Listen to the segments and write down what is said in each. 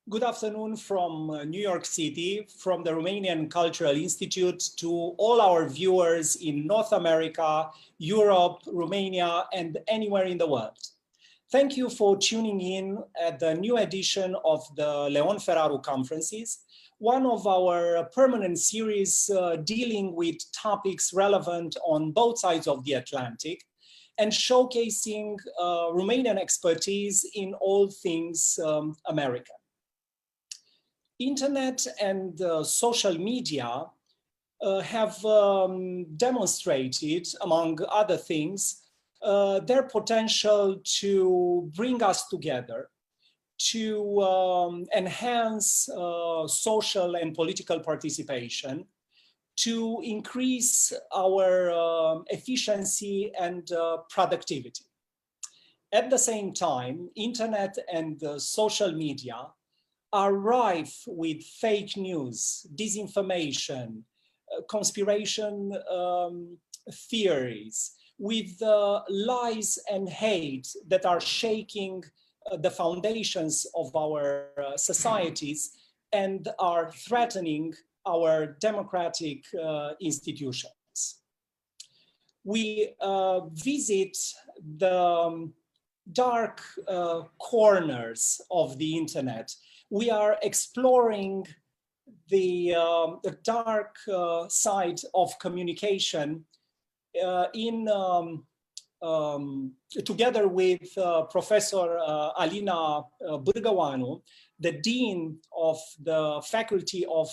Good afternoon from New York City, from the Romanian Cultural Institute, to all our viewers in North America, Europe, Romania, and anywhere in the world. Thank you for tuning in at the new edition of the Leon Ferraru conferences, one of our permanent series dealing with topics relevant on both sides of the Atlantic and showcasing Romanian expertise in all things American. Internet and social media have demonstrated, among other things, their potential to bring us together, to enhance social and political participation, to increase our efficiency and productivity. At the same time, internet and social media are rife with fake news, disinformation, conspiration theories, with lies and hate that are shaking the foundations of our societies and are threatening our democratic institutions. We visit the dark corners of the internet. We are exploring the dark side of communication together with Professor Alina Bârgăoanu, the Dean of the Faculty of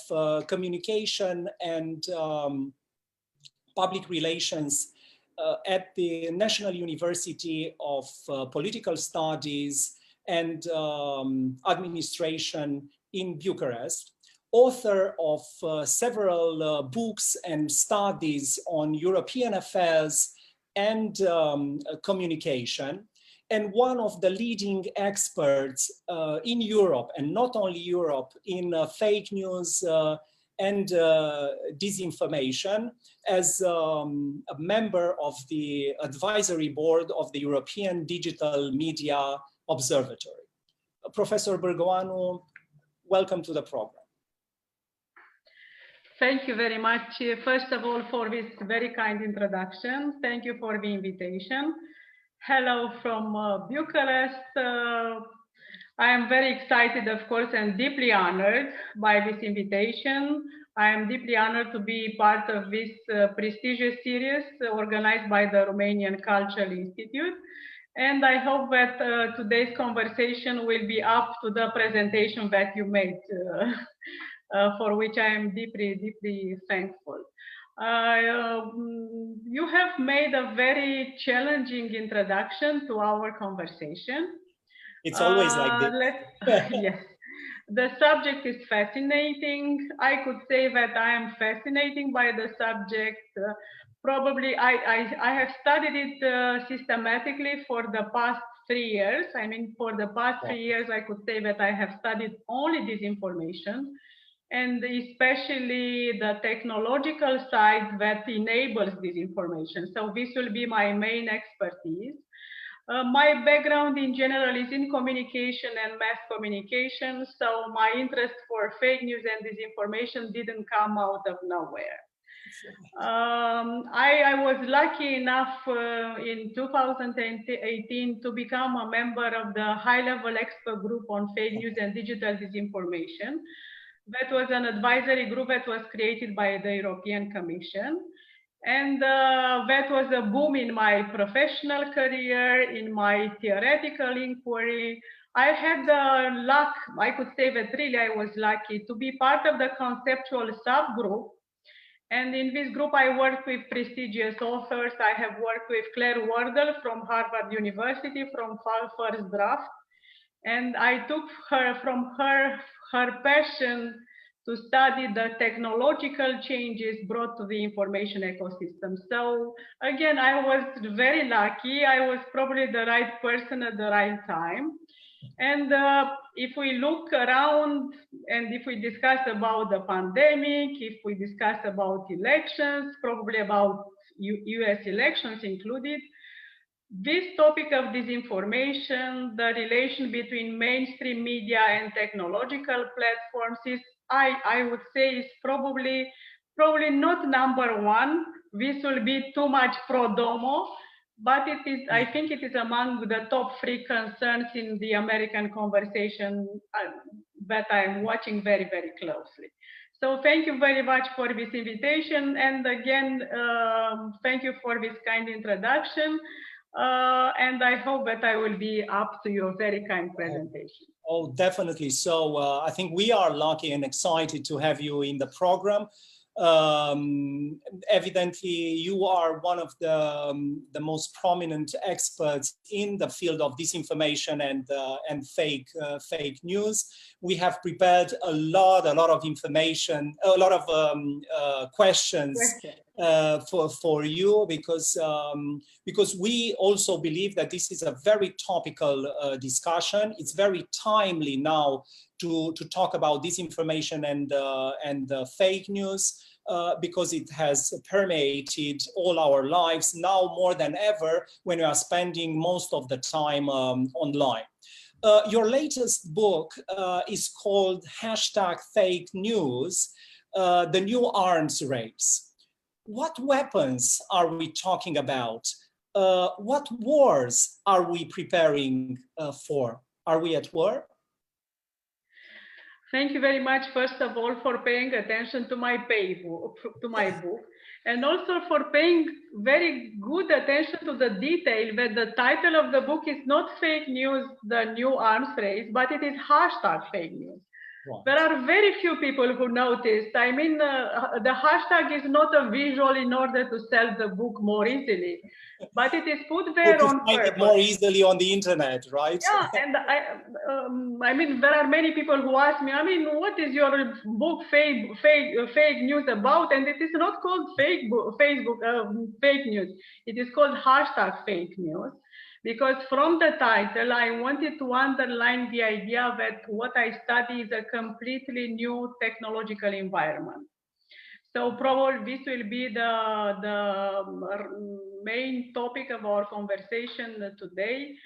Communication and Public Relations at the National University of Political Studies and Administration in Bucharest, author of several books and studies on European affairs and communication, and one of the leading experts in Europe, and not only Europe, in fake news and disinformation, as a member of the advisory board of the European Digital Media Observatory. Professor Bârgăoanu, welcome to the program. Thank you very much, first of all, for this very kind introduction. Thank you for the invitation. Hello from Bucharest. I am very excited, of course, and deeply honored by this invitation. I am deeply honored to be part of this prestigious series organized by the Romanian Cultural Institute. And I hope that today's conversation will be up to the presentation that you made, for which I am deeply, deeply thankful. You have made a very challenging introduction to our conversation. It's always like this. Yes. The subject is fascinating. I could say that I am fascinated by the subject. Probably I have studied it systematically for the past 3 years. I mean, for the past 3 years, I could say that I have studied only disinformation, and especially the technological side that enables disinformation. So this will be my main expertise. My background in general is in communication and mass communication, so my interest for fake news and disinformation didn't come out of nowhere. I was lucky enough in 2018 to become a member of the high-level expert group on fake news and digital disinformation. That was an advisory group that was created by the European Commission. And that was a boom in my professional career, in my theoretical inquiry. I had the luck, I could say that really I was lucky to be part of the conceptual subgroup. And in this group, I worked with prestigious authors. I have worked with 𝗱𝗲𝗀𝗀 from Harvard University, from First Draft. And I took from her passion to study the technological changes brought to the information ecosystem. So again, I was very lucky. I was probably the right person at the right time. And if we look around and if we discuss about the pandemic, if we discuss about elections, probably about US elections included, this topic of disinformation, the relation between mainstream media and technological platforms is, I would say, is probably not number one. This will be too much pro domo, but it is, I think it is among the top 3 concerns in the American conversation that I'm watching very, very closely. So thank you very much for this invitation. And again, thank you for this kind introduction. And I hope that I will be up to your very kind presentation. Oh, definitely. So I think we are lucky and excited to have you in the program. Evidently, you are one of the most prominent experts in the field of disinformation and fake news. We have prepared a lot of information, a lot of questions for you, because we also believe that this is a very topical discussion. It's very timely now to talk about disinformation and fake news, because it has permeated all our lives now more than ever when we are spending most of the time online. Your latest book is called #Fake News, The New Arms Race. What weapons are we talking about? What wars are we preparing for? Are we at war? Thank you very much, first of all, for paying attention to my book, and also for paying very good attention to the detail that the title of the book is not Fake News, The New Arms Race, but it is #Fake News. Right. There are very few people who noticed. I mean, the hashtag is not a visual in order to sell the book more easily, but it is put there on purpose. Find it more easily on the internet, right? Yeah, and I mean, there are many people who ask me, I mean, what is your book fake news about? And it is not called fake news. It is called #Fake News. Because from the title, I wanted to underline the idea that what I study is a completely new technological environment. So probably this will be the main topic of our conversation today.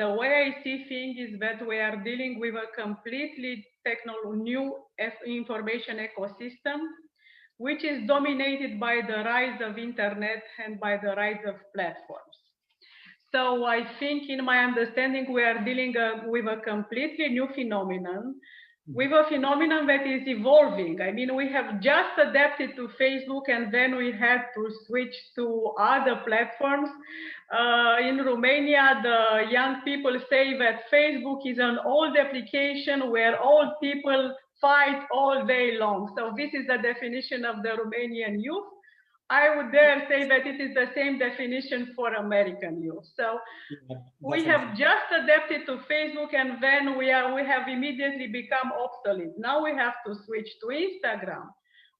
The way I see things is that we are dealing with a completely new information ecosystem, which is dominated by the rise of internet and by the rise of platforms. So I think, in my understanding, we are dealing with a completely new phenomenon, with a phenomenon that is evolving. I mean, we have just adapted to Facebook, and then we had to switch to other platforms. In Romania, the young people say that Facebook is an old application where old people fight all day long. So this is the definition of the Romanian youth. I would dare say that it is the same definition for American youth. So we have just adapted to Facebook, and then we have immediately become obsolete. Now we have to switch to Instagram.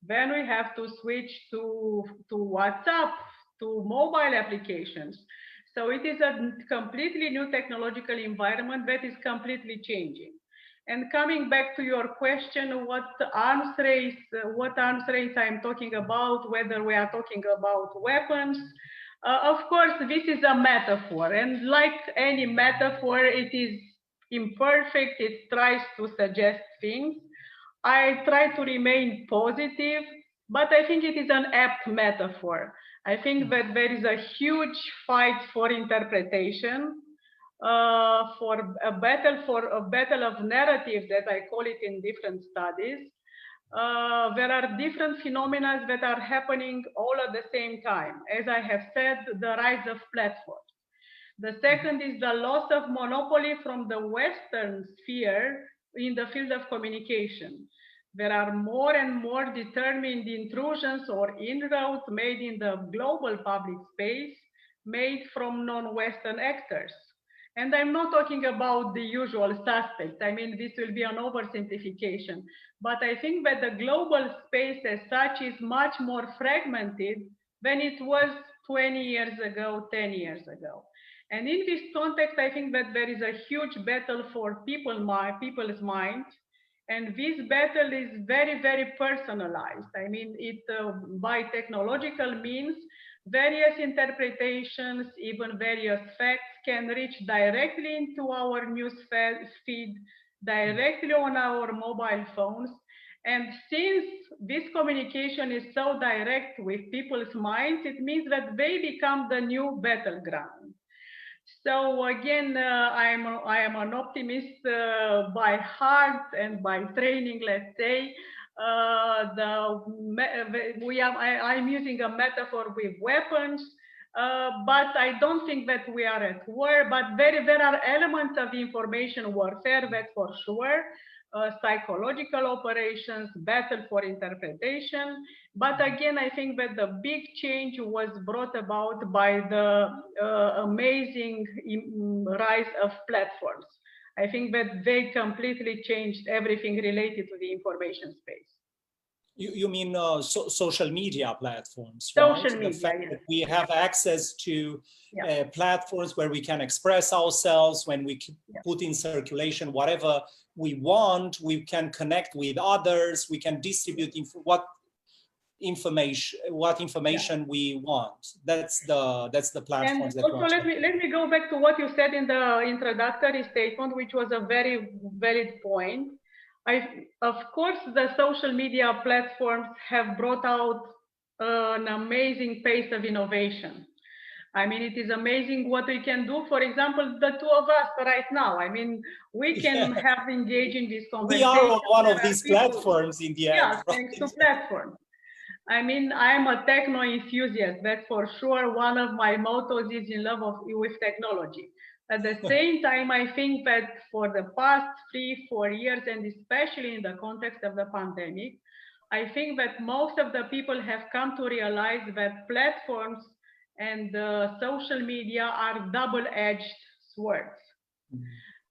Then we have to switch to WhatsApp, to mobile applications. So it is a completely new technological environment that is completely changing. And coming back to your question, what arms race I'm talking about, whether we are talking about weapons, of course, this is a metaphor. And like any metaphor, it is imperfect. It tries to suggest things. I try to remain positive, but I think it is an apt metaphor. I think that there is a huge fight for interpretation, for a battle of narrative, that I call it in different studies. There are different phenomena that are happening all at the same time. As I have said, the rise of platforms. The second is the loss of monopoly from the Western sphere in the field of communication. There are more and more determined intrusions or inroads made in the global public space, made from non-Western actors. And I'm not talking about the usual suspects. I mean, this will be an oversimplification. But I think that the global space as such is much more fragmented than it was 20 years ago, 10 years ago. And in this context, I think that there is a huge battle for people's mind. And this battle is very, very personalized. I mean, by technological means, various interpretations, even various facts can reach directly into our news feed, directly on our mobile phones. And since this communication is so direct with people's minds, it means that they become the new battleground. So again, I am an optimist by heart and by training, let's say. I'm using a metaphor with weapons, but I don't think that we are at war, but there are elements of information warfare, that for sure. Psychological operations, battle for interpretation. But again, I think that the big change was brought about by the amazing rise of platforms. I think that they completely changed everything related to the information space. You mean social media platforms, social right? Media, the fact yes. that we have access to platforms where we can express ourselves, when we put in circulation whatever we want, we can connect with others, we can distribute what information we want. That's the platforms. And also, let me go back to what you said in the introductory statement, which was a very valid point. Of course, the social media platforms have brought out an amazing pace of innovation. I mean, it is amazing what we can do. For example, the two of us right now. I mean, we can have engaged in this conversation. We are on one of these platforms in the end. Yeah, thanks to platforms. I mean, I'm a techno enthusiast. That's for sure. One of my mottos is in love with technology. At the same time, I think that for the past 3-4 years, and especially in the context of the pandemic, I think that most of the people have come to realize that platforms and social media are double-edged swords.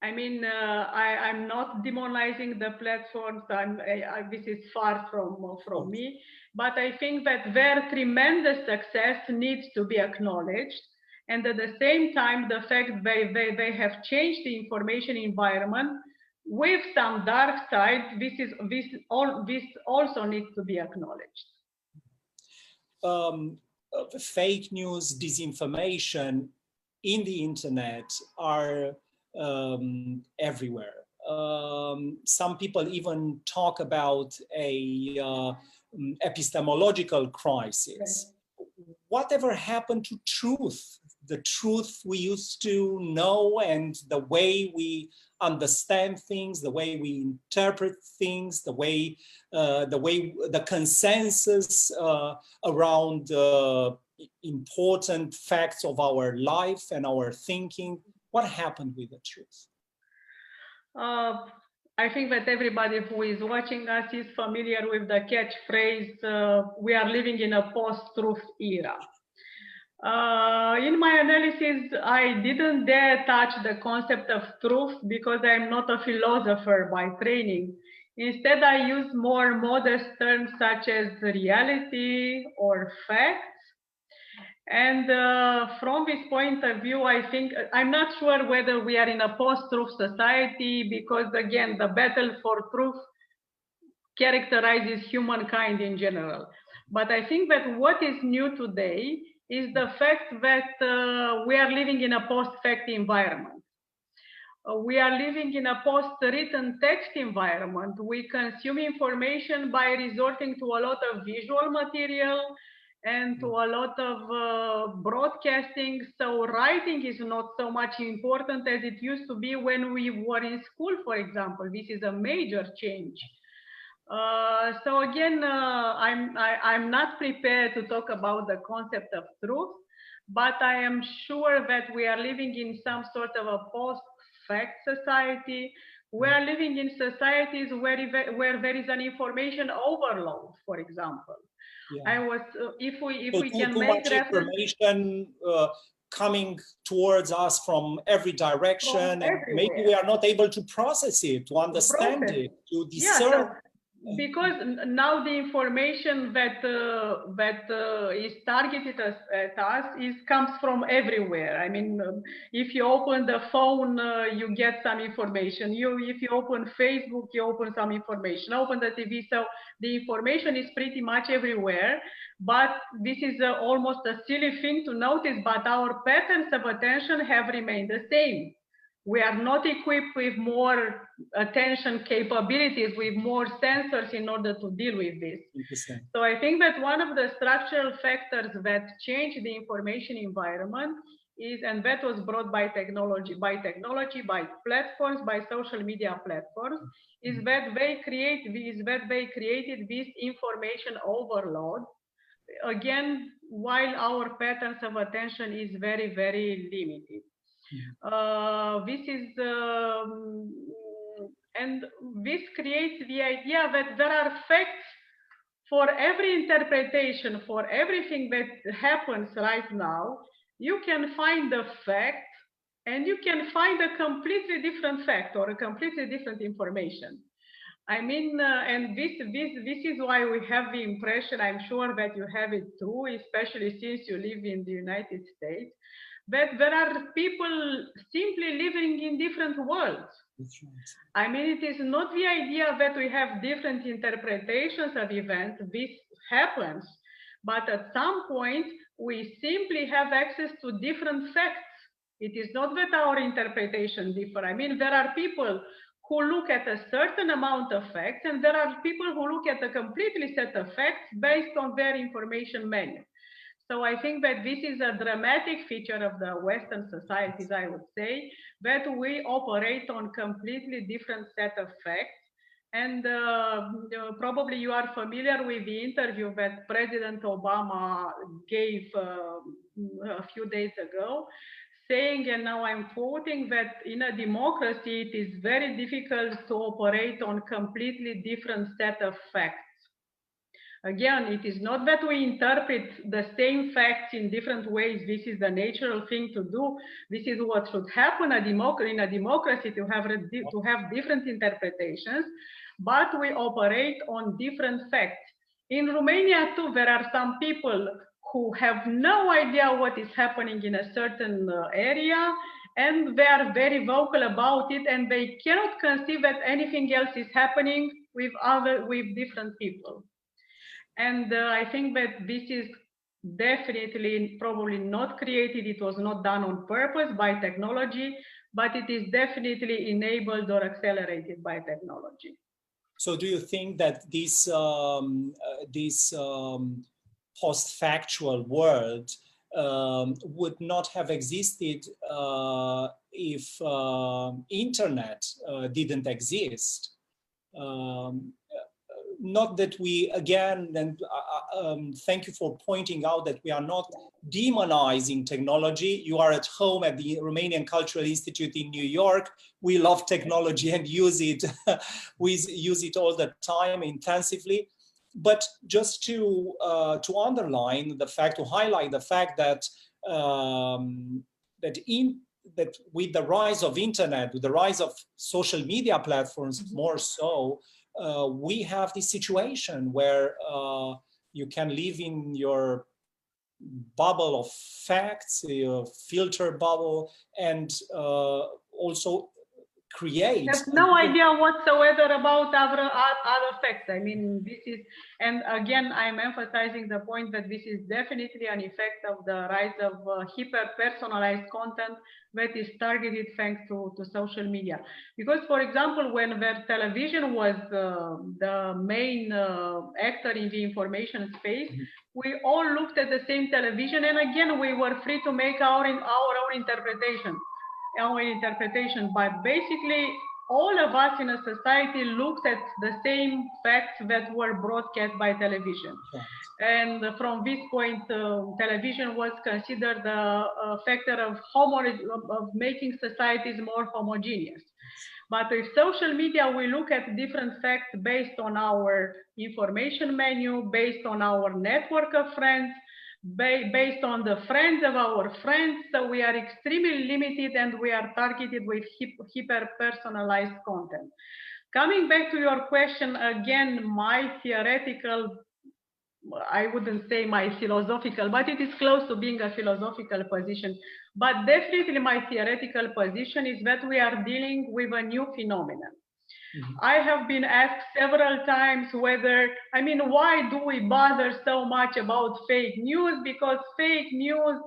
I mean, I'm not demonizing the platforms. This is far from me. But I think that their tremendous success needs to be acknowledged. And at the same time, the fact they have changed the information environment with some dark side, this also needs to be acknowledged. Fake news, disinformation in the internet are everywhere. Some people even talk about a epistemological crisis. Whatever happened to truth? The truth we used to know, and the way we understand things, the way we interpret things, the consensus around important facts of our life and our thinking. What happened with the truth? I think that everybody who is watching us is familiar with the catchphrase, we are living in a post-truth era. In my analysis, I didn't dare touch the concept of truth because I'm not a philosopher by training. Instead, I use more modest terms such as reality or facts. And from this point of view, I think, I'm not sure whether we are in a post-truth society because, again, the battle for truth characterizes humankind in general. But I think that what is new today is the fact that we are living in a post-fact environment. We are living in a post-written text environment. We consume information by resorting to a lot of visual material and to a lot of broadcasting. So writing is not so much important as it used to be when we were in school, for example. This is a major change. So again, I'm not prepared to talk about the concept of truth, but I am sure that we are living in some sort of a post-fact society. We are living in societies where there is an information overload, for example. Yeah. If we can make information coming towards us from every direction, and maybe we are not able to process it, to understand it, to discern. because now the information that is targeted at us comes from everywhere. I mean, if you open the phone, you get some information. If you open Facebook, you open some information. Open the TV, so the information is pretty much everywhere. But this is almost a silly thing to notice, but our patterns of attention have remained the same. We are not equipped with more attention capabilities, with more sensors in order to deal with this. So I think that one of the structural factors that change the information environment is, and that was brought by technology, by platforms, by social media platforms, is that they created this information overload. Again, while our patterns of attention is very, very limited. And this creates the idea that there are facts for every interpretation, for everything that happens right now. You can find a fact and you can find a completely different fact or a completely different information. I mean, and this is why we have the impression, I'm sure that you have it too, especially since you live in the United States, that there are people simply living in different worlds. That's right. I mean, it is not the idea that we have different interpretations of events. This happens, but at some point, we simply have access to different facts. It is not that our interpretation differ. I mean, there are people who look at a certain amount of facts, and there are people who look at a completely set of facts based on their information menu. So I think that this is a dramatic feature of the Western societies, I would say, that we operate on completely different set of facts. And probably you are familiar with the interview that President Obama gave a few days ago, saying, and now I'm quoting, that in a democracy, it is very difficult to operate on completely different set of facts. Again, it is not that we interpret the same facts in different ways. This is the natural thing to do. This is what should happen in a democracy, to have different interpretations, but we operate on different facts. In Romania too, there are some people who have no idea what is happening in a certain area, and they are very vocal about it, and they cannot conceive that anything else is happening with different people. And I think that this is definitely probably not created. It was not done on purpose by technology, but it is definitely enabled or accelerated by technology. So do you think that this post-factual world would not have existed if internet didn't exist? Not that we, again, and thank you for pointing out that we are not demonizing technology. You are at home at the Romanian Cultural Institute in New York. We love technology and use it. We use it all the time intensively. But just to underline the fact, to highlight the fact that that with the rise of internet, with the rise of social media platforms, more so, we have this situation where you can live in your bubble of facts, your filter bubble, and also create. There's no idea whatsoever about other facts. I mean, this is, and again, I'm emphasizing the point that this is definitely an effect of the rise of hyper-personalized content that is targeted thanks to social media. Because, for example, when the television was the main actor in the information space, we all looked at the same television, and again, we were free to make our own interpretation. But basically all of us in a society looked at the same facts that were broadcast by television. And from this point, television was considered a factor of making societies more homogeneous. But with social media, we look at different facts based on our information menu, based on our network of friends, based on the friends of our friends. So we are extremely limited, and we are targeted with hyper-personalized content. Coming back to your question, again, my theoretical, I wouldn't say my philosophical, but it is close to being a philosophical position. But definitely my theoretical position is that we are dealing with a new phenomenon. I have been asked several times whether, I mean, why do we bother so much about fake news? Because fake news,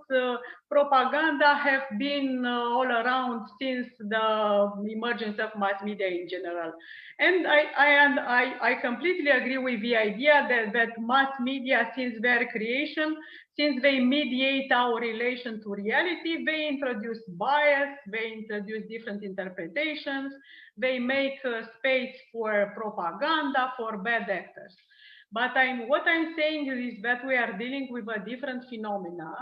propaganda have been all around since the emergence of mass media in general. And I completely agree with the idea that mass media, since their creation, since they mediate our relation to reality, they introduce bias, they introduce different interpretations, they make space for propaganda, for bad actors. But what I'm saying is that we are dealing with a different phenomena,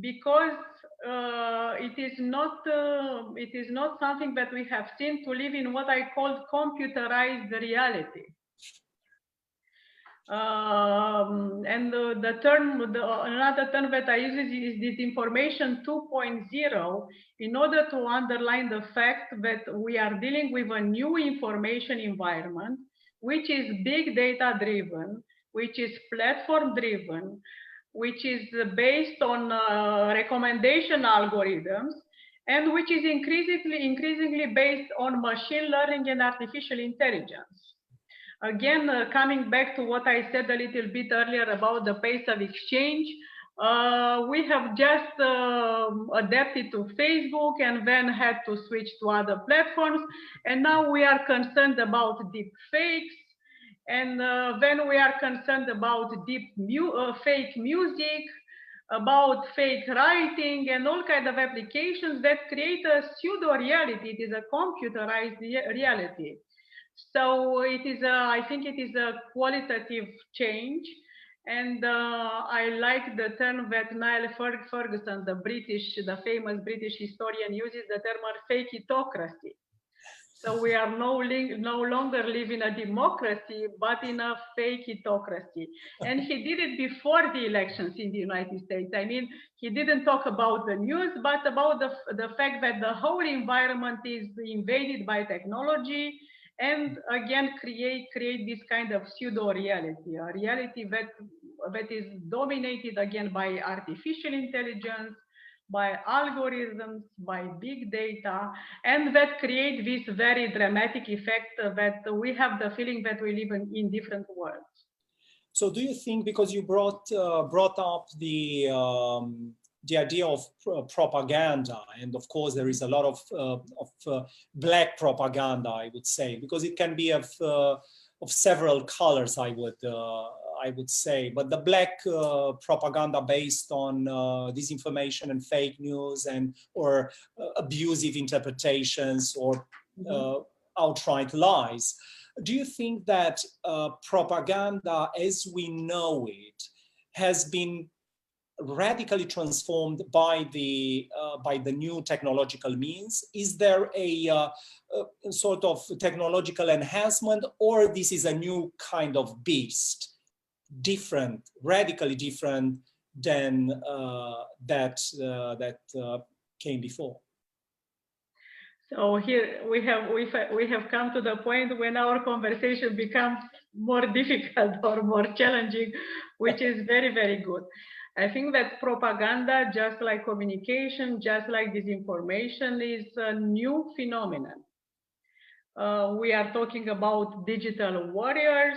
because it is not something that we have seen to live in what I call computerized reality. And another term that I use is disinformation 2.0, in order to underline the fact that we are dealing with a new information environment, which is big data driven, which is platform driven, which is based on recommendation algorithms, and which is increasingly based on machine learning and artificial intelligence. Again, coming back to what I said a little bit earlier about the pace of exchange, we have just adapted to Facebook and then had to switch to other platforms. And now we are concerned about deep fakes. And then we are concerned about fake music, about fake writing, and all kinds of applications that create a pseudo reality. It is a computerized reality. So it is I think it is a qualitative change, and I like the term that Niall Ferguson, the famous British historian, uses, the term fakeitocracy. So we are no longer living a democracy, but in a fakeitocracy. And he did it before the elections in the United States. I mean, he didn't talk about the news, but about the fact that the whole environment is invaded by technology, and again create this kind of pseudo reality, a reality that is dominated again by artificial intelligence, by algorithms, by big data, and that create this very dramatic effect that we have the feeling that we live in different worlds. So do you think, because you brought up the idea of propaganda, and of course there is a lot of black propaganda, I would say, because it can be of several colors, I would say, but the black propaganda based on disinformation and fake news or abusive interpretations or outright lies. Do you think that propaganda as we know it has been radically transformed by the new technological means? Is there a sort of technological enhancement, or this is a new kind of beast, radically different than that came before? So here we have come to the point when our conversation becomes more difficult or more challenging, which is very, very good. I think that propaganda, just like communication, just like disinformation, is a new phenomenon. We are talking about digital warriors,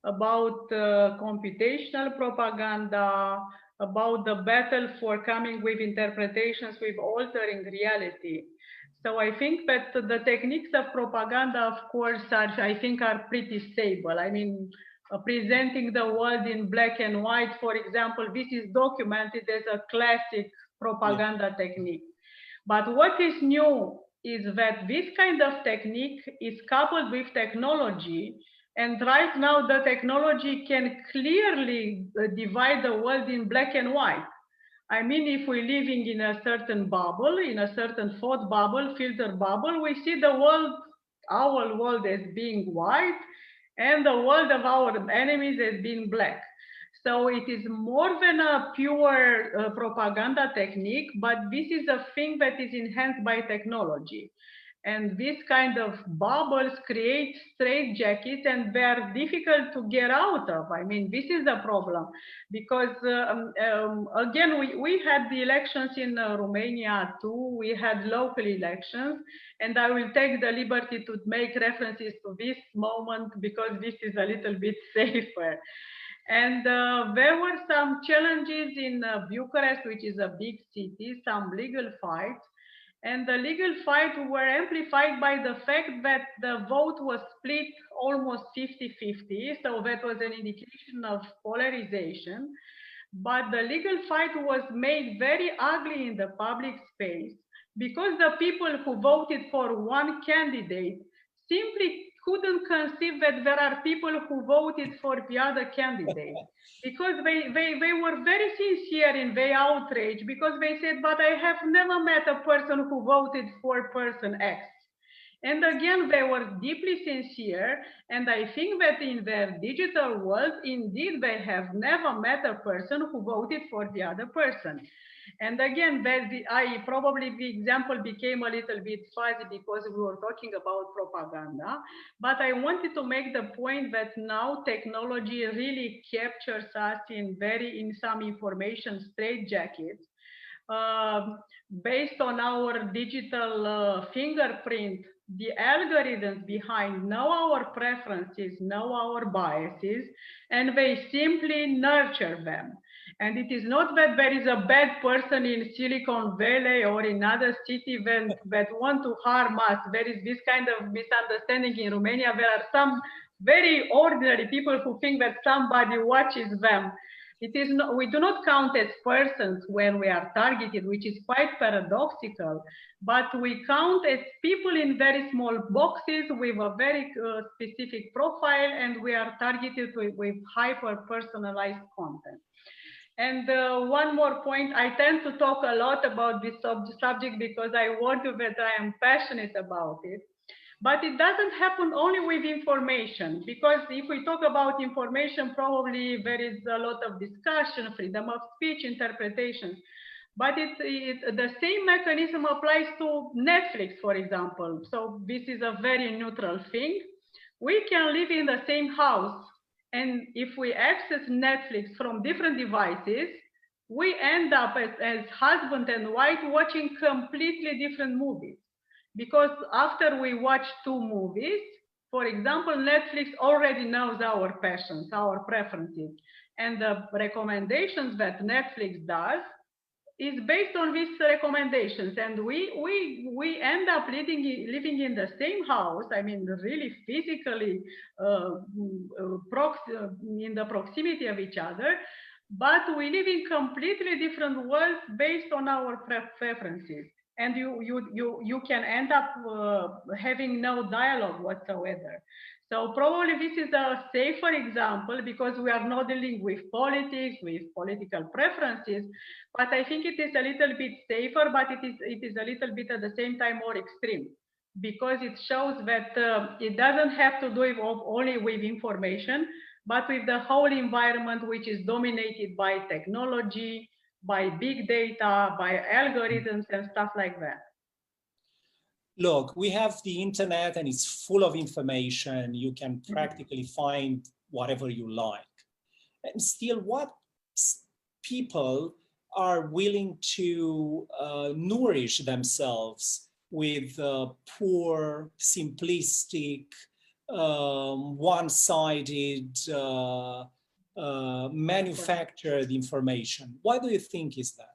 about computational propaganda, about the battle for coming with interpretations with altering reality. So I think that the techniques of propaganda, of course, are pretty stable. I mean, presenting the world in black and white, for example, this is documented as a classic propaganda technique. But what is new is that this kind of technique is coupled with technology, and right now the technology can clearly divide the world in black and white. I mean, if we're living in a certain bubble, in a certain thought bubble, filter bubble, we see the world, our world, as being white, and the world of our enemies as being black. So it is more than a pure propaganda technique, but this is a thing that is enhanced by technology. And this kind of bubbles create straitjackets, and they are difficult to get out of. I mean, this is the problem, because again, we had the elections in Romania too. We had local elections, and I will take the liberty to make references to this moment because this is a little bit safer. And there were some challenges in Bucharest, which is a big city, some legal fights. And the legal fights were amplified by the fact that the vote was split almost 50-50. So that was an indication of polarization. But the legal fight was made very ugly in the public space because the people who voted for one candidate simply couldn't conceive that there are people who voted for the other candidate, because they were very sincere in their outrage, because they said, but I have never met a person who voted for person X. And again, they were deeply sincere, and I think that in their digital world, indeed, they have never met a person who voted for the other person. And again, probably the example became a little bit fuzzy because we were talking about propaganda, but I wanted to make the point that now technology really captures us in some information straitjackets. Based on our digital fingerprint, the algorithms behind know our preferences, know our biases, and they simply nurture them. And it is not that there is a bad person in Silicon Valley or in other cities that want to harm us. There is this kind of misunderstanding in Romania. There are some very ordinary people who think that somebody watches them. We do not count as persons when we are targeted, which is quite paradoxical, but we count as people in very small boxes with a very specific profile, and we are targeted with hyper-personalized content. And one more point, I tend to talk a lot about this subject because I want to that I am passionate about it. But it doesn't happen only with information, because if we talk about information, probably there is a lot of discussion, freedom of speech, interpretation. But the same mechanism applies to Netflix, for example. So this is a very neutral thing. We can live in the same house, and if we access Netflix from different devices, we end up as husband and wife watching completely different movies. Because after we watch two movies, for example, Netflix already knows our passions, our preferences, and the recommendations that Netflix does is based on these recommendations. And we end up living in the same house, I mean, really physically in the proximity of each other, but we live in completely different worlds based on our preferences. And you can end up having no dialogue whatsoever. So probably this is a safer example because we are not dealing with politics, with political preferences, but I think it is a little bit safer, but it is a little bit at the same time more extreme, because it shows that it doesn't have to do only with information, but with the whole environment, which is dominated by technology, by big data, by algorithms and stuff like that. Look, we have the internet and it's full of information. You can practically find whatever you like. And still, what people are willing to nourish themselves with poor, simplistic, one-sided, manufactured information. Why do you think is that?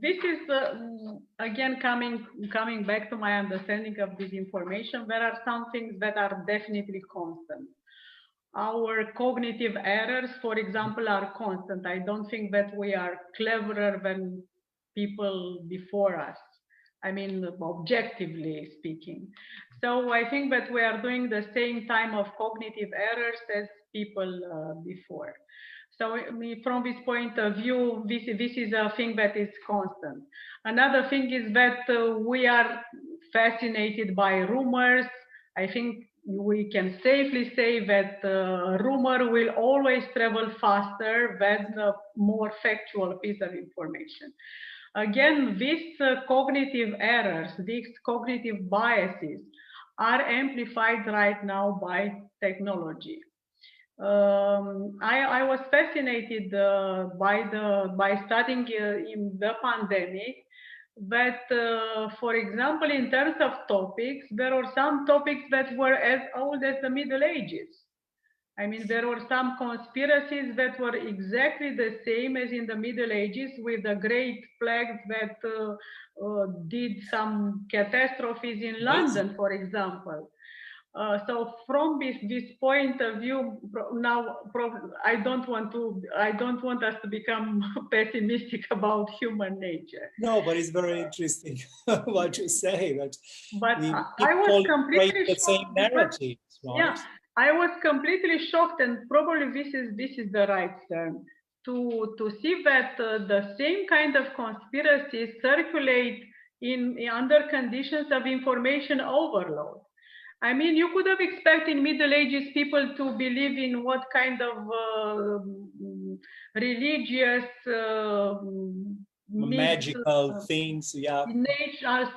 This is again coming back to my understanding of this information. There are some things that are definitely constant. Our cognitive errors, for example, are constant. I don't think that we are cleverer than people before us. I mean, objectively speaking. So I think that we are doing the same time of cognitive errors as people before. So from this point of view, this is a thing that is constant. Another thing is that we are fascinated by rumors. I think we can safely say that rumor will always travel faster than a more factual piece of information. Again, these cognitive errors, these cognitive biases are amplified right now by technology. I was fascinated by studying in the pandemic that, for example, in terms of topics, there were some topics that were as old as the Middle Ages. I mean, there were some conspiracies that were exactly the same as in the Middle Ages, with the great plagues that did some catastrophes in London, for example. So from this point of view, now I don't want us to become pessimistic about human nature. No, but it's very interesting what you say. But I was completely the same narratives, right? Yeah, I was completely shocked, and probably this is the right term, to see that the same kind of conspiracies circulate under conditions of information overload. I mean, you could have expected in Middle Ages people to believe in what kind of religious magical things, yeah, nature,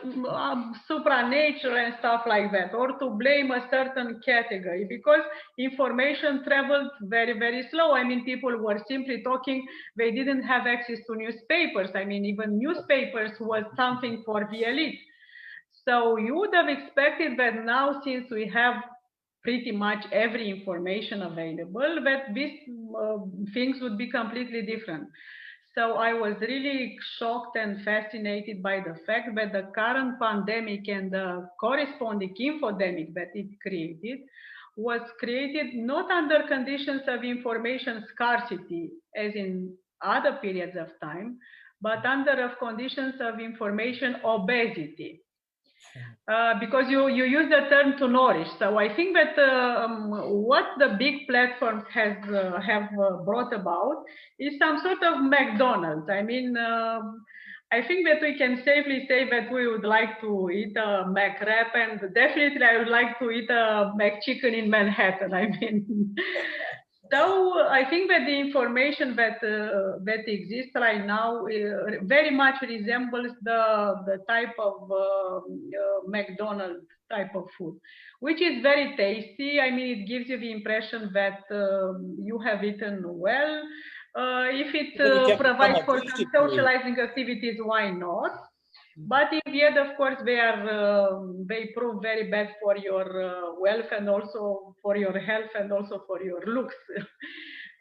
supernatural and stuff like that, or to blame a certain category, because information traveled very, very slow. I mean, people were simply talking, they didn't have access to newspapers. I mean, even newspapers was something for the elite. So you would have expected that now, since we have pretty much every information available, that these things would be completely different. So I was really shocked and fascinated by the fact that the current pandemic and the corresponding infodemic that it created was created not under conditions of information scarcity, as in other periods of time, but under conditions of information obesity. Because you use the term to nourish. So I think that what the big platforms have brought about is some sort of McDonald's. I mean, I think that we can safely say that we would like to eat a McWrap, and definitely I would like to eat a McChicken in Manhattan. I mean, so I think that the information that exists right now very much resembles the type of McDonald's type of food, which is very tasty. I mean, it gives you the impression that you have eaten well. If it provides for some socializing activities, why not? But in the end, of course, they prove very bad for your wealth and also for your health and also for your looks.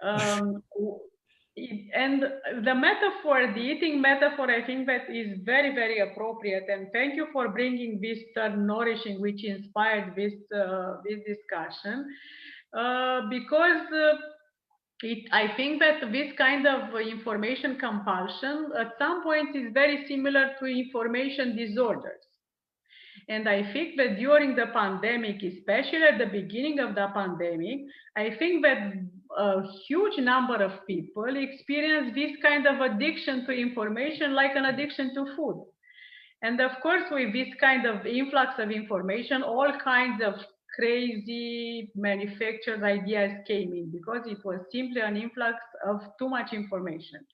And the metaphor, the eating metaphor, I think that is very, very appropriate. And thank you for bringing this term nourishing, which inspired this discussion, because I think that this kind of information compulsion at some point is very similar to information disorders. And I think that during the pandemic, especially at the beginning of the pandemic, I think that a huge number of people experience this kind of addiction to information, like an addiction to food. And of course, with this kind of influx of information, all kinds of crazy manufactured ideas came in, because it was simply an influx of too much information.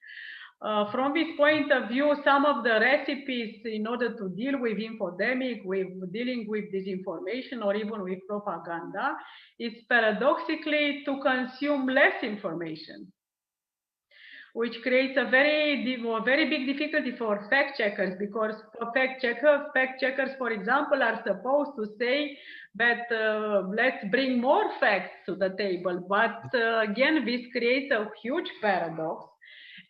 From this point of view, some of the recipes in order to deal with infodemic, with dealing with disinformation or even with propaganda, is paradoxically to consume less information, which creates a very big difficulty for fact checkers, because fact checkers, for example, are supposed to say that let's bring more facts to the table. But again, this creates a huge paradox.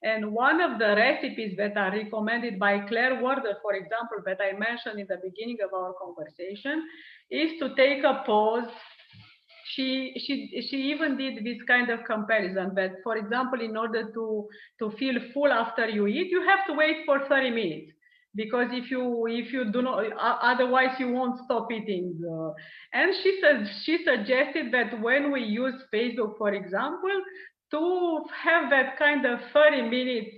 And one of the recipes that are recommended by 𝗱𝗲𝗺𝗏, for example, that I mentioned in the beginning of our conversation, is to take a pause. She even did this kind of comparison that, for example, in order to feel full after you eat, you have to wait for 30 minutes. Because if you do not, otherwise you won't stop eating. And she suggested that when we use Facebook, for example, to have that kind of 30 minutes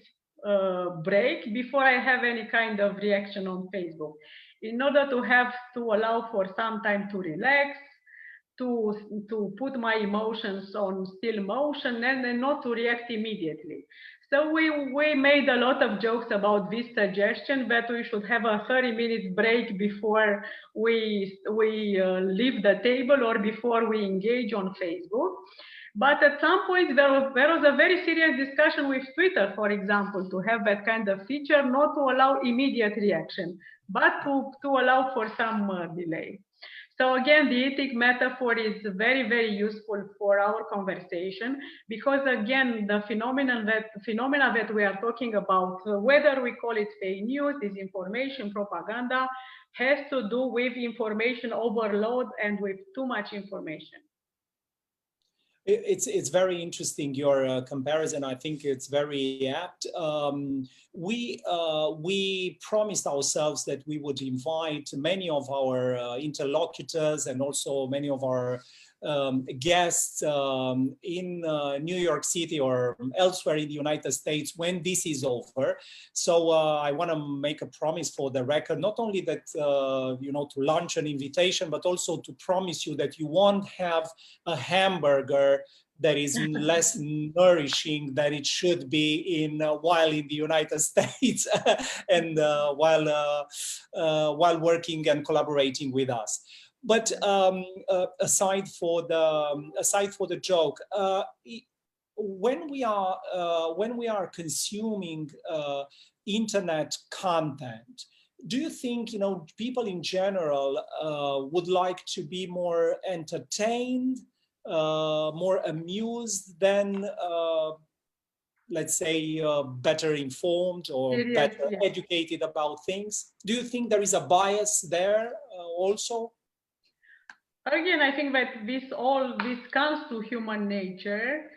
break before I have any kind of reaction on Facebook, in order to allow for some time to relax, to put my emotions on still motion, and not to react immediately. So we made a lot of jokes about this suggestion that we should have a 30-minute break before we leave the table or before we engage on Facebook. But at some point, there was a very serious discussion with Twitter, for example, to have that kind of feature, not to allow immediate reaction, but to allow for some delay. So again, the ethic metaphor is very, very useful for our conversation, because again, the phenomena that we are talking about, whether we call it fake news, disinformation, propaganda, has to do with information overload and with too much information. It's very interesting, your comparison. I think it's very apt. We promised ourselves that we would invite many of our interlocutors and also many of our guests in New York City or elsewhere in the United States when this is over. So I want to make a promise for the record, not only that, you know, to launch an invitation, but also to promise you that you won't have a hamburger that is less nourishing than it should be while in the United States and while working and collaborating with us. But aside for the joke, when we are consuming internet content, do you think, you know, people in general would like to be more entertained, more amused than, let's say, better informed or better educated about things? Do you think there is a bias there also? Again, I think that this comes to human nature.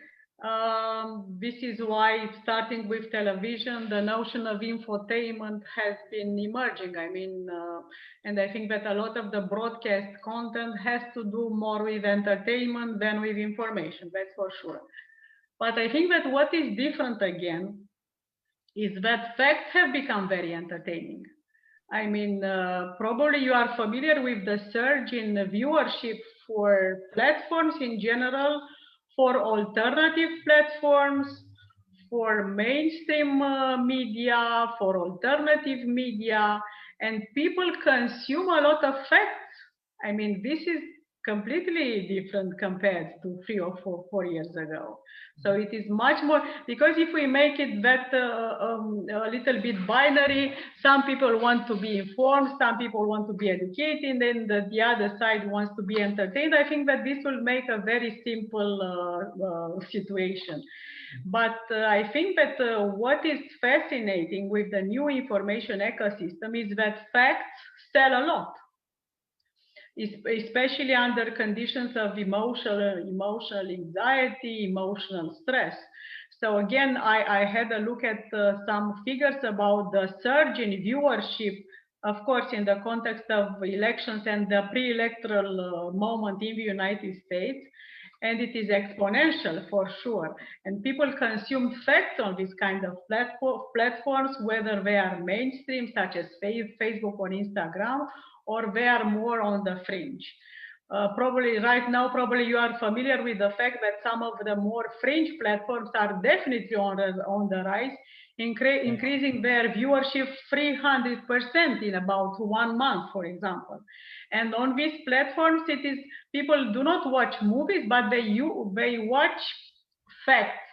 This is why, starting with television, the notion of infotainment has been emerging. I mean, and I think that a lot of the broadcast content has to do more with entertainment than with information, that's for sure. But I think that what is different again is that facts have become very entertaining. I mean, probably you are familiar with the surge in viewership for platforms in general, for alternative platforms, for mainstream media, for alternative media, and people consume a lot of facts. I mean, this is completely different compared to 3 or 4 years ago. So it is much more, because if we make it that a little bit binary, some people want to be informed, some people want to be educated, and the other side wants to be entertained. I think that this will make a very simple situation. But I think that what is fascinating with the new information ecosystem is that facts sell a lot, especially under conditions of emotional anxiety, emotional stress. So again, I had a look at some figures about the surge in viewership, of course, in the context of elections and the pre-electoral moment in the United States. And it is exponential for sure. And people consume facts on this kind of platforms, whether they are mainstream, such as Facebook or Instagram, or they are more on the fringe. Probably right now, probably you are familiar with the fact that some of the more fringe platforms are definitely on the rise, increasing their viewership 300% in about 1 month, for example. And on these platforms, it is, people do not watch movies, but they watch facts,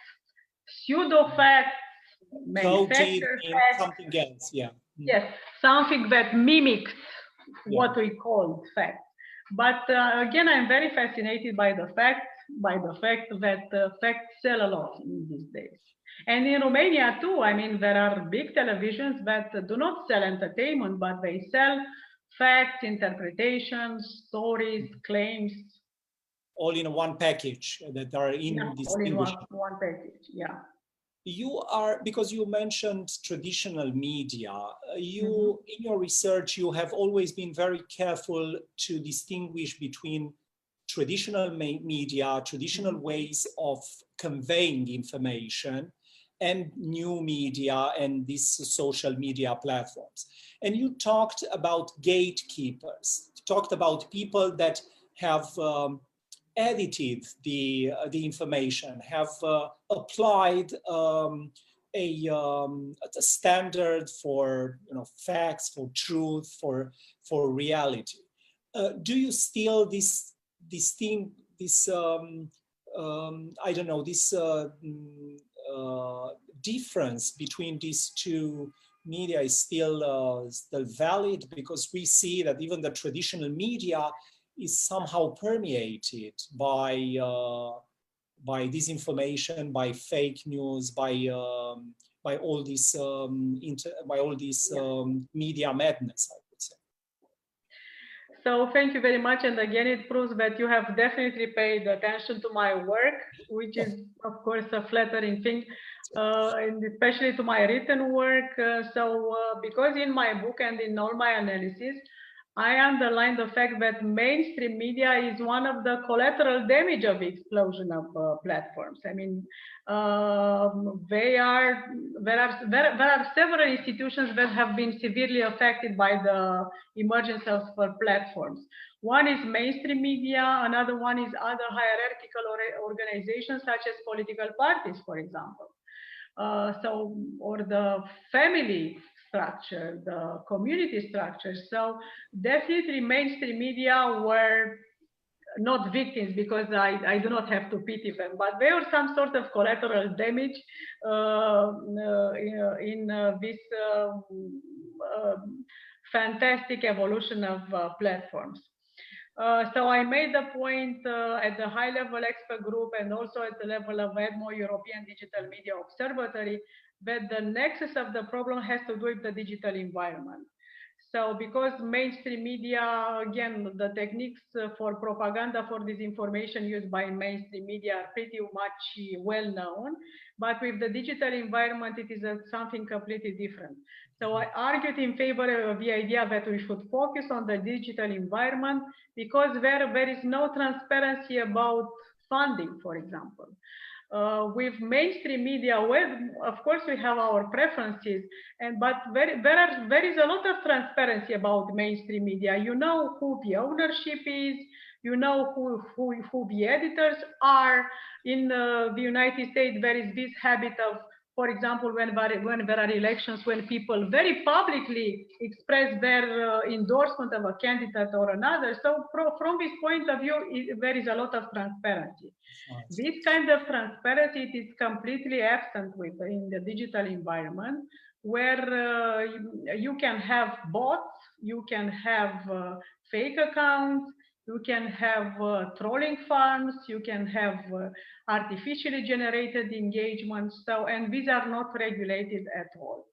pseudo facts, manufactured facts, something else, yeah. Yes, something that mimics what we call facts. But again, I'm very fascinated by the fact that facts sell a lot in these days. And in Romania too, I mean, there are big televisions that do not sell entertainment, but they sell facts, interpretations, stories, claims. All in one package that are all in one package, yeah. You are, because you mentioned traditional media, in your research, you have always been very careful to distinguish between traditional media, traditional ways of conveying information, and new media and these social media platforms. And you talked about gatekeepers, talked about people that have edited the information, have applied a standard for facts, for truth, for reality. Do you still this I don't know, this difference between these two media is still valid? Because we see that even the traditional media is somehow permeated by disinformation, by fake news, by all this media madness, I would say. So thank you very much, and again it proves that you have definitely paid attention to my work, which is of course a flattering thing, and especially to my written work. Because in my book and in all my analysis, I underline the fact that mainstream media is one of the collateral damage of the explosion of platforms. I mean, there are several institutions that have been severely affected by the emergence of platforms. One is mainstream media, another one is other hierarchical organizations such as political parties, for example. Or the family structure, the community structure. So definitely mainstream media were not victims, because I do not have to pity them, but there was some sort of collateral damage in this fantastic evolution of platforms. So I made the point at the high-level expert group and also at the level of EDMO, European Digital Media Observatory, that the nexus of the problem has to do with the digital environment. So because mainstream media, again, the techniques for propaganda, for disinformation used by mainstream media are pretty much well known, but with the digital environment, it is something completely different. So I argued in favor of the idea that we should focus on the digital environment, because there is no transparency about funding, for example. With mainstream media, well, of course we have our preferences, but there is a lot of transparency about mainstream media. You know who the ownership is, you know who the editors are. In the United States, there is this habit of, for example, when there are elections, when people very publicly express their endorsement of a candidate or another. So from this point of view, there is a lot of transparency. Right. This kind of transparency is completely absent in the digital environment, where you can have bots, you can have fake accounts, you can have trolling farms, you can have artificially generated engagements, and these are not regulated at all.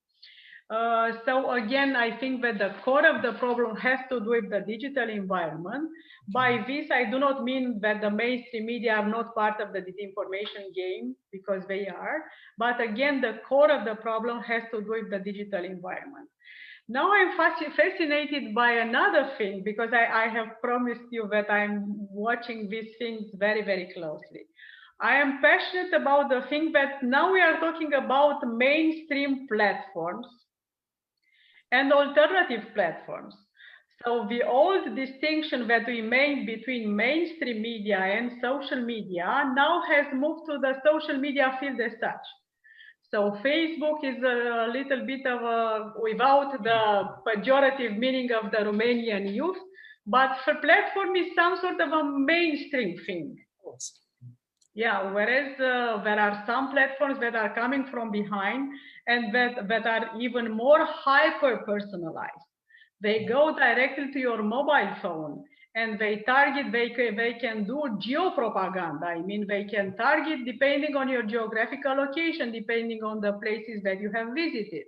So again, I think that the core of the problem has to do with the digital environment. By this, I do not mean that the mainstream media are not part of the disinformation game, because they are. But again, the core of the problem has to do with the digital environment. Now I'm fascinated by another thing, because I have promised you that I'm watching these things very, very closely. I am passionate about the thing that now we are talking about mainstream platforms and alternative platforms. So the old distinction that we made between mainstream media and social media now has moved to the social media field as such. So Facebook is a little bit of a, without the pejorative meaning of the Romanian youth, but the platform is some sort of a mainstream thing. Yeah, whereas there are some platforms that are coming from behind and that are even more hyper-personalized. They go directly to your mobile phone, and they target, they can do geo-propaganda. I mean, they can target depending on your geographical location, depending on the places that you have visited.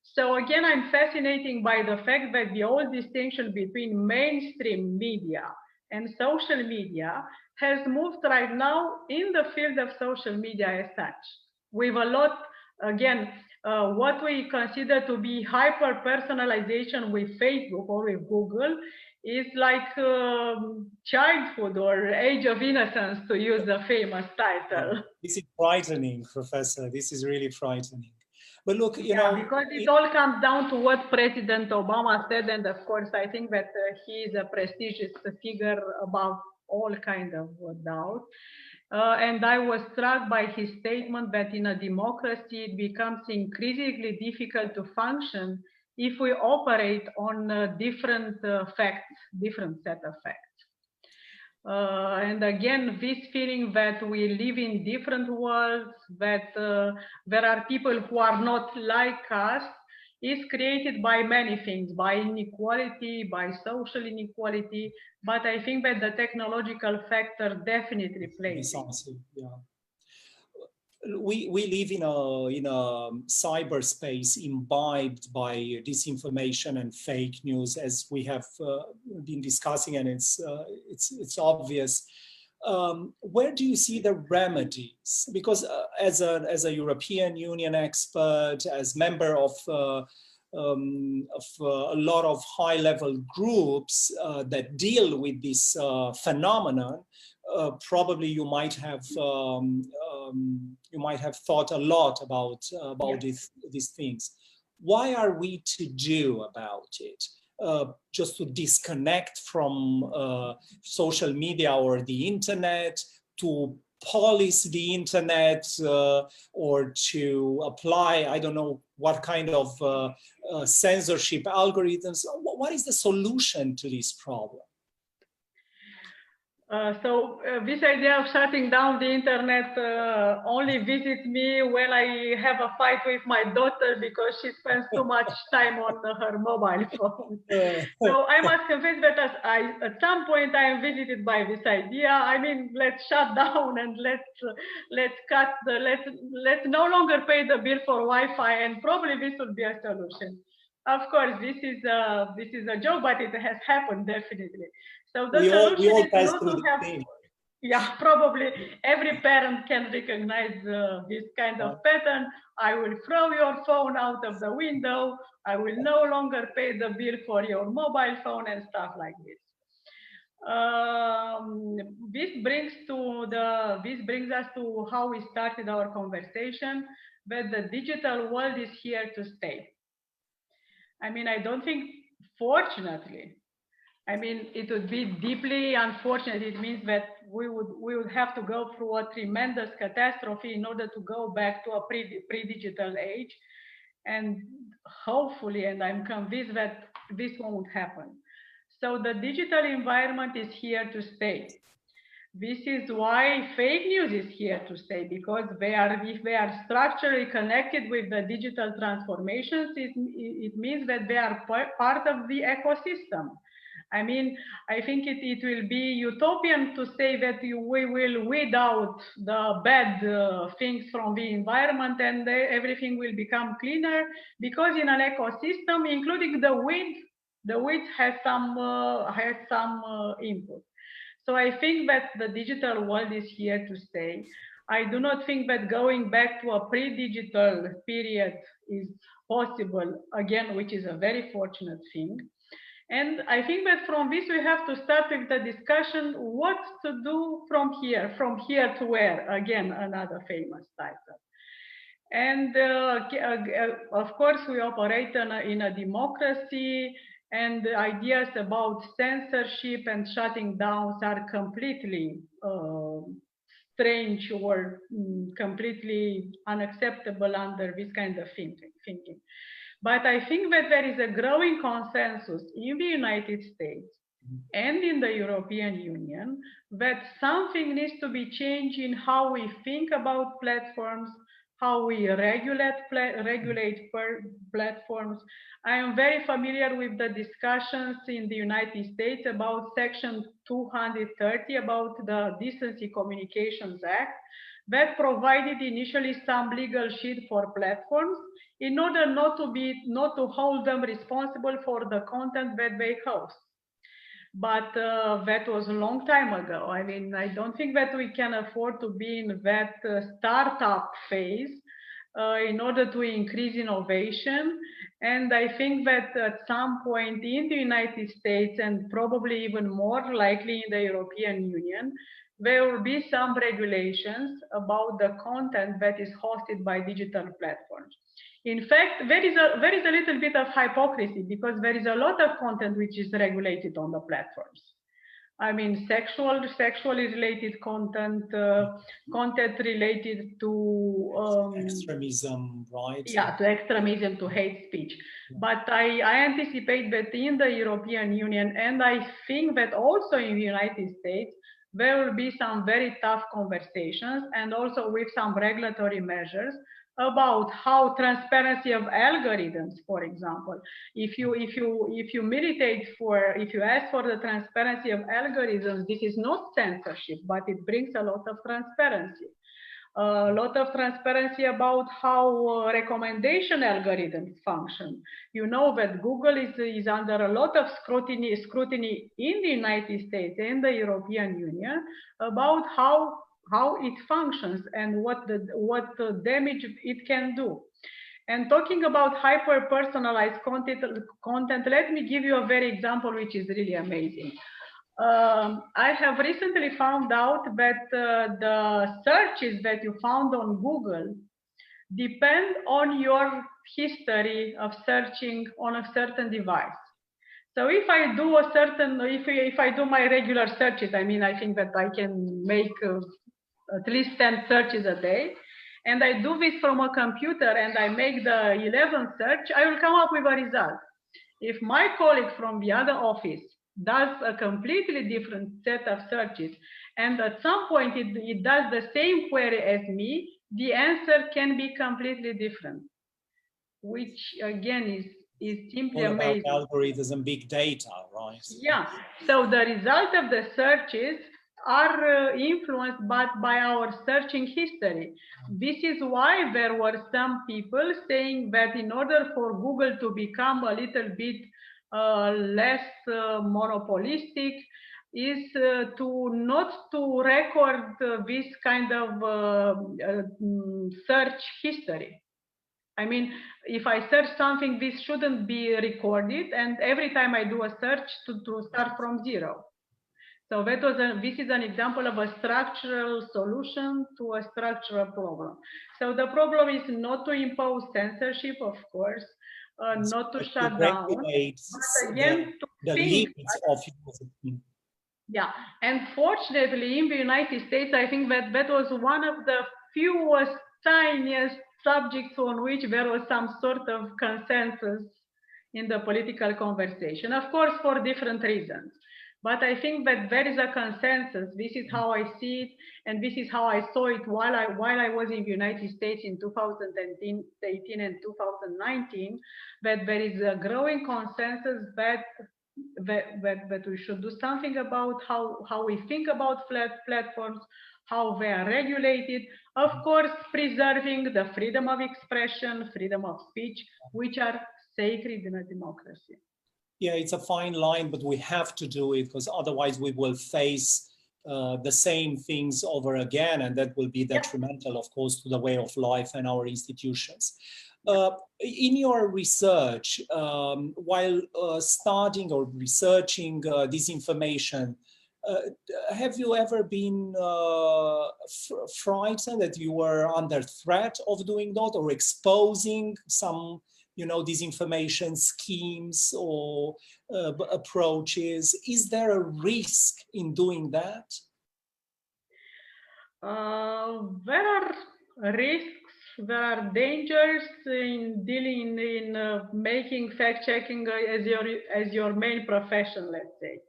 So again, I'm fascinated by the fact that the old distinction between mainstream media and social media has moved right now in the field of social media as such. With a lot, again, what we consider to be hyper-personalization with Facebook or with Google is like childhood or age of innocence, to use a famous title. This is frightening, Professor. This is really frightening. But look, you know, because it all comes down to what President Obama said, and of course, I think that he is a prestigious figure above all kind of doubt. And I was struck by his statement that in a democracy, it becomes increasingly difficult to function if we operate on different facts, different set of facts. And again, this feeling that we live in different worlds, that there are people who are not like us, is created by many things, by inequality, by social inequality, but I think that the technological factor definitely plays. Yeah. We live in a cyberspace imbibed by disinformation and fake news, as we have been discussing, and it's obvious. Where do you see the remedies? Because as a European Union expert, as member of a lot of high-level groups that deal with this phenomenon, probably you might have thought a lot about these things. Why are we to do about it? Just to disconnect from social media or the internet, to police the internet, or to apply, I don't know what kind of censorship algorithms? What is the solution to this problem? So this idea of shutting down the internet only visits me when I have a fight with my daughter because she spends too much time on her mobile phone. So I must confess that at some point I am visited by this idea. I mean, let's shut down and let's no longer pay the bill for Wi-Fi, and probably this would be a solution. Of course, this is a joke, but it has happened definitely. So the solution is not to have. Yeah, probably every parent can recognize this kind of pattern. I will throw your phone out of the window. I will no longer pay the bill for your mobile phone and stuff like this. This brings us to how we started our conversation, that the digital world is here to stay. I mean, I don't think, fortunately, I mean, it would be deeply unfortunate. It means that we would have to go through a tremendous catastrophe in order to go back to a pre-digital age. And hopefully, and I'm convinced that this won't happen. So the digital environment is here to stay. This is why fake news is here to stay, because if they are structurally connected with the digital transformations, it means that they are part of the ecosystem. I mean, I think it will be utopian to say that we will weed out the bad things from the environment and everything will become cleaner, because in an ecosystem, including the weeds has some input. So I think that the digital world is here to stay. I do not think that going back to a pre-digital period is possible, again, which is a very fortunate thing. And I think that from this, we have to start with the discussion, what to do from here to where, again, another famous title. And of course, we operate in a democracy, and the ideas about censorship and shutting down are completely strange or completely unacceptable under this kind of thinking. But I think that there is a growing consensus in the United States and in the European Union that something needs to be changed in how we think about platforms, how we regulate platforms. I am very familiar with the discussions in the United States about Section 230, about the Decency Communications Act, that provided initially some legal shield for platforms in order not to hold them responsible for the content that they host. But that was a long time ago. I mean, I don't think that we can afford to be in that startup phase in order to increase innovation. And I think that at some point in the United States, and probably even more likely in the European Union, there will be some regulations about the content that is hosted by digital platforms. In fact, there is a little bit of hypocrisy, because there is a lot of content which is regulated on the platforms. I mean, sexually related content, content related to extremism, right? Yeah, to extremism, to hate speech. But I anticipate that in the European Union, and I think that also in the United States, there will be some very tough conversations, and also with some regulatory measures about how transparency of algorithms, for example, if you militate for, if you ask for the transparency of algorithms, this is not censorship, but it brings a lot of transparency. A lot of transparency about how recommendation algorithms function. You know that Google is under a lot of scrutiny in the United States and the European Union about how it functions and what damage it can do. And talking about hyper-personalized content, let me give you a very example which is really amazing. I have recently found out that the searches that you found on Google depend on your history of searching on a certain device. So if I do a certain, if I do my regular searches, I mean, I think that I can make at least 10 searches a day, and I do this from a computer and I make the 11th search, I will come up with a result. If my colleague from the other office does a completely different set of searches, and at some point it does the same query as me, the answer can be completely different, which again is simply amazing. Algorithms and big data, right? Yeah, so the result of the searches are influenced by our searching history. This is why there were some people saying that in order for Google to become a little bit less monopolistic is to not to record this kind of search history. I mean, if I search something, this shouldn't be recorded, and every time I do a search to start from zero. So that was this is an example of a structural solution to a structural problem. So the problem is not to impose censorship, of course, not to shut down, but again to think. Yeah, and fortunately in the United States, I think that was one of the fewest, tiniest subjects on which there was some sort of consensus in the political conversation, of course, for different reasons. But I think that there is a consensus. This is how I see it, and this is how I saw it while I was in the United States in 2018 and 2019, that there is a growing consensus that we should do something about how we think about platforms, how they are regulated, of course, preserving the freedom of expression, freedom of speech, which are sacred in a democracy. Yeah, it's a fine line, but we have to do it because otherwise we will face the same things over again, and that will be detrimental, of course, to the way of life and our institutions. In your research, while studying or researching disinformation, have you ever been frightened that you were under threat of doing that or exposing some disinformation schemes or approaches? Is there a risk in doing that? There are risks, there are dangers in dealing in making fact-checking as your main profession, let's say.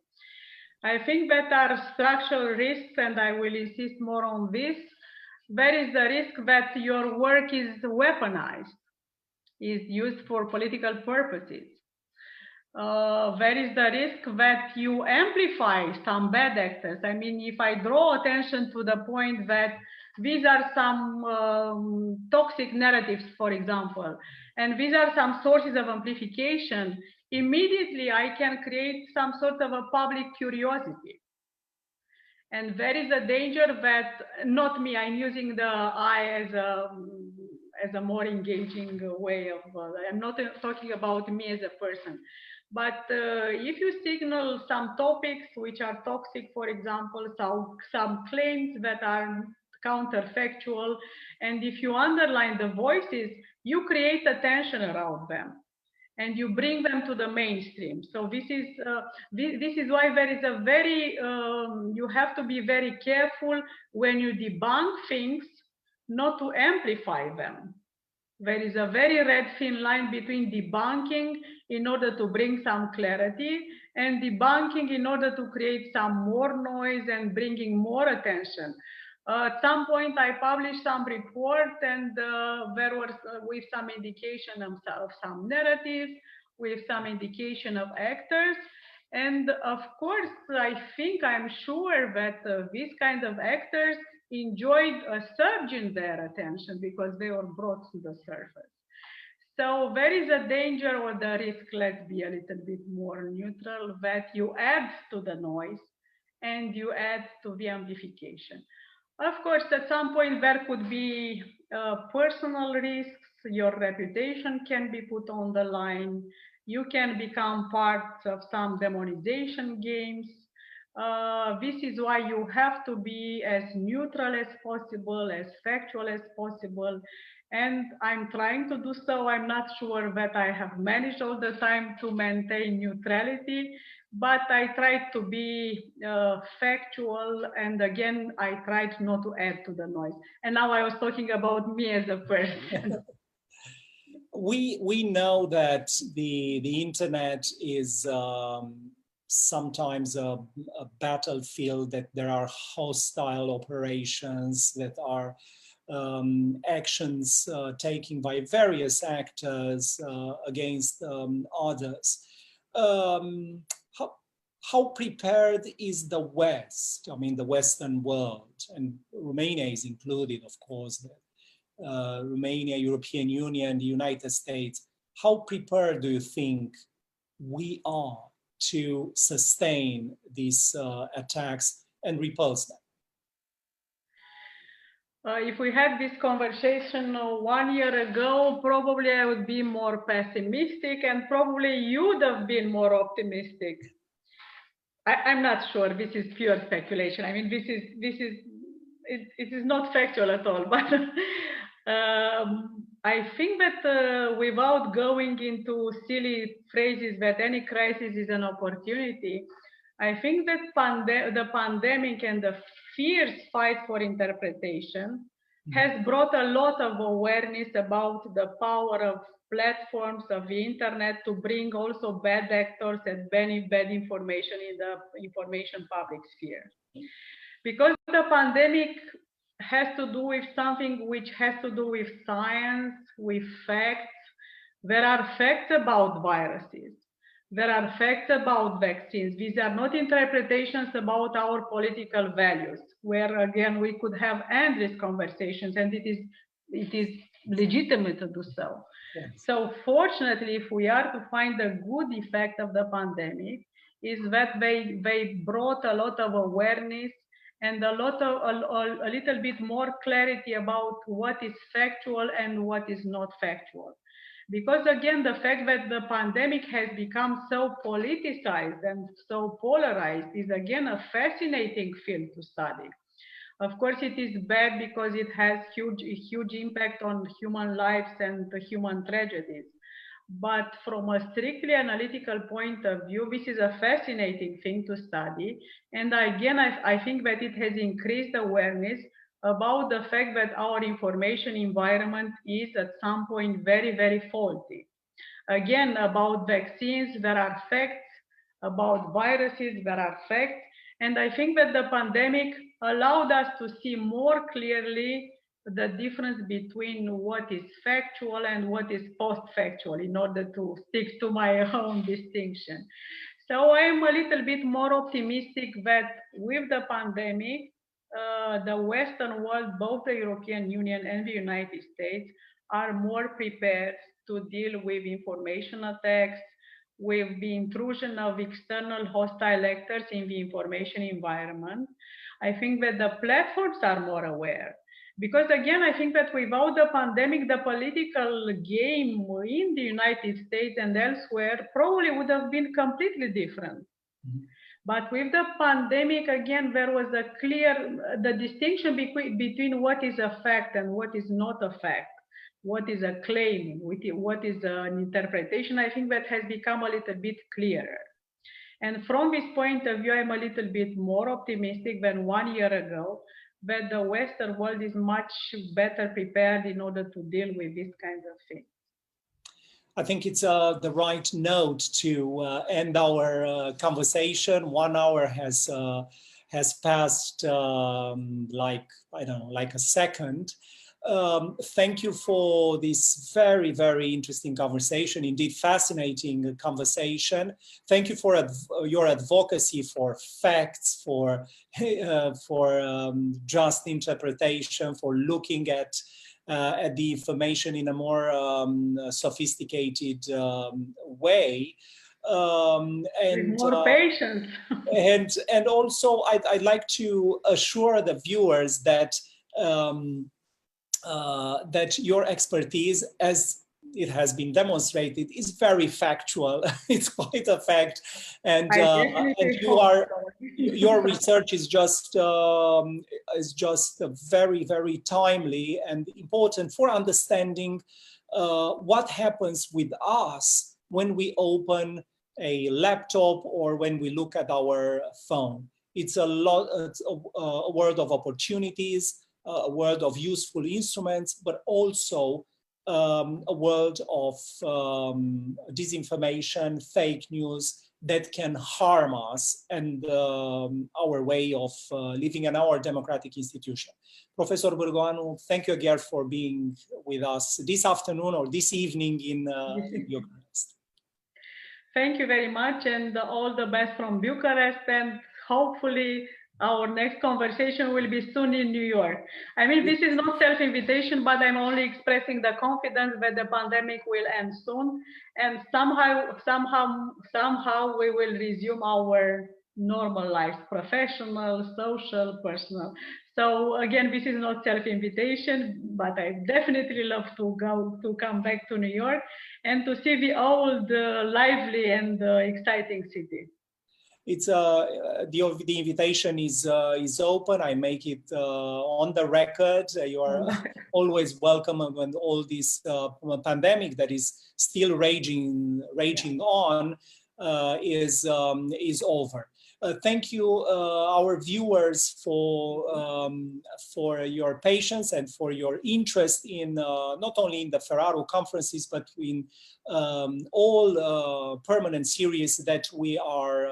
I think that are structural risks, and I will insist more on this. There is the risk that your work is weaponized, is used for political purposes. There is the risk that you amplify some bad actors. I mean, if I draw attention to the point that these are some toxic narratives, for example, and these are some sources of amplification, immediately I can create some sort of a public curiosity. And there is a danger that, not me, I'm using the I as a more engaging way of, I'm not talking about me as a person, but if you signal some topics which are toxic, for example, some claims that are counterfactual, and if you underline the voices, you create attention around them. and you bring them to the mainstream. So this is why there is a very, you have to be very careful when you debunk things, not to amplify them. There is a very red thin line between debunking in order to bring some clarity and debunking in order to create some more noise and bringing more attention. At some point, I published some report, and there was with some indication of some narratives, with some indication of actors. And of course, I'm sure that these kind of actors enjoyed a surge in their attention because they were brought to the surface. So there is a danger or the risk, let's be a little bit more neutral, that you add to the noise and you add to the amplification. Of course, at some point there could be personal risks. Your reputation can be put on the line. You can become part of some demonization games. This is why you have to be as neutral as possible, as factual as possible. And I'm trying to do so. I'm not sure that I have managed all the time to maintain neutrality, but I tried to be factual. And again, I tried not to add to the noise. And now I was talking about me as a person. We know that the internet is sometimes a battlefield, that there are hostile operations, that are actions taken by various actors against others. How prepared is the West, I mean the Western world, and Romania is included, of course, Romania, European Union, the United States. How prepared do you think we are to sustain these attacks and repulse them? If we had this conversation 1 year ago, probably I would be more pessimistic, and probably you would have been more optimistic. I'm not sure. This is pure speculation. I mean, it is not factual at all. But I think that without going into silly phrases that any crisis is an opportunity, I think that the pandemic and the fierce fight for interpretation has brought a lot of awareness about the power of platforms of the internet to bring also bad actors and bad information in the information public sphere. Because the pandemic has to do with something which has to do with science, with facts. There are facts about viruses. There are facts about vaccines. These are not interpretations about our political values, where again we could have endless conversations, and it is legitimate to do so. Yeah. So fortunately, if we are to find the good effect of the pandemic, is that they brought a lot of awareness and a little bit more clarity about what is factual and what is not factual. Because again, the fact that the pandemic has become so politicized and so polarized is again a fascinating field to study. Of course, it is bad because it has huge impact on human lives and human tragedies. But from a strictly analytical point of view, this is a fascinating thing to study. And again, I think that it has increased awareness about the fact that our information environment is at some point very, very faulty. Again, about vaccines, there are facts. About viruses, there are facts. And I think that the pandemic allowed us to see more clearly the difference between what is factual and what is post-factual, in order to stick to my own distinction. So I'm a little bit more optimistic that with the pandemic, the Western world, both the European Union and the United States, are more prepared to deal with information attacks, with the intrusion of external hostile actors in the information environment. I think that the platforms are more aware. Because again, I think that without the pandemic, the political game in the United States and elsewhere probably would have been completely different. Mm-hmm. But with the pandemic, again, there was a clear, the distinction between what is a fact and what is not a fact what is a claim, what is an interpretation, I think that has become a little bit clearer. And from this point of view, I'm a little bit more optimistic than 1 year ago, that the Western world is much better prepared in order to deal with these kinds of things. I think it's the right note to end our conversation. 1 hour has passed like, I don't know, like a second. Thank you for this very, very interesting conversation, indeed fascinating conversation. Thank you for your advocacy for facts, for just interpretation, for looking at the information in a more sophisticated way. And more patience. and also, I'd like to assure the viewers that that your expertise, as it has been demonstrated, is very factual. It's quite a fact, and your research is just very, very timely and important for understanding what happens with us when we open a laptop or when we look at our phone. It's a world of opportunities, a world of useful instruments, but also a world of disinformation, fake news that can harm us and our way of living in our democratic institution. Professor Bârgăoanu, thank you again for being with us this afternoon or this evening in Bucharest. Thank you very much, and all the best from Bucharest, and hopefully our next conversation will be soon in New York. I mean, this is not self-invitation, but I'm only expressing the confidence that the pandemic will end soon, and somehow we will resume our normal life, professional, social, personal. So again, this is not self-invitation, but I definitely love to come back to New York and to see the old, lively and exciting city. It's the invitation is open. I make it on the record. You are always welcome when all this pandemic that is still raging on is over. Thank you, our viewers, for your patience and for your interest in not only in the 𝗱𝗏 conferences, but in all permanent series that we are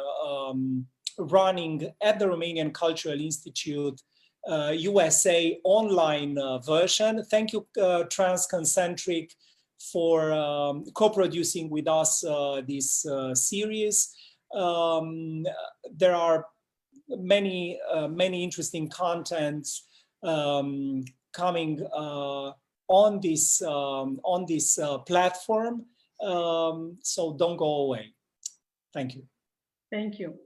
running at the Romanian Cultural Institute USA online version. Thank you, Transconcentric, for co-producing with us this series. There are many interesting contents coming on this platform, so don't go away. Thank you. Thank you.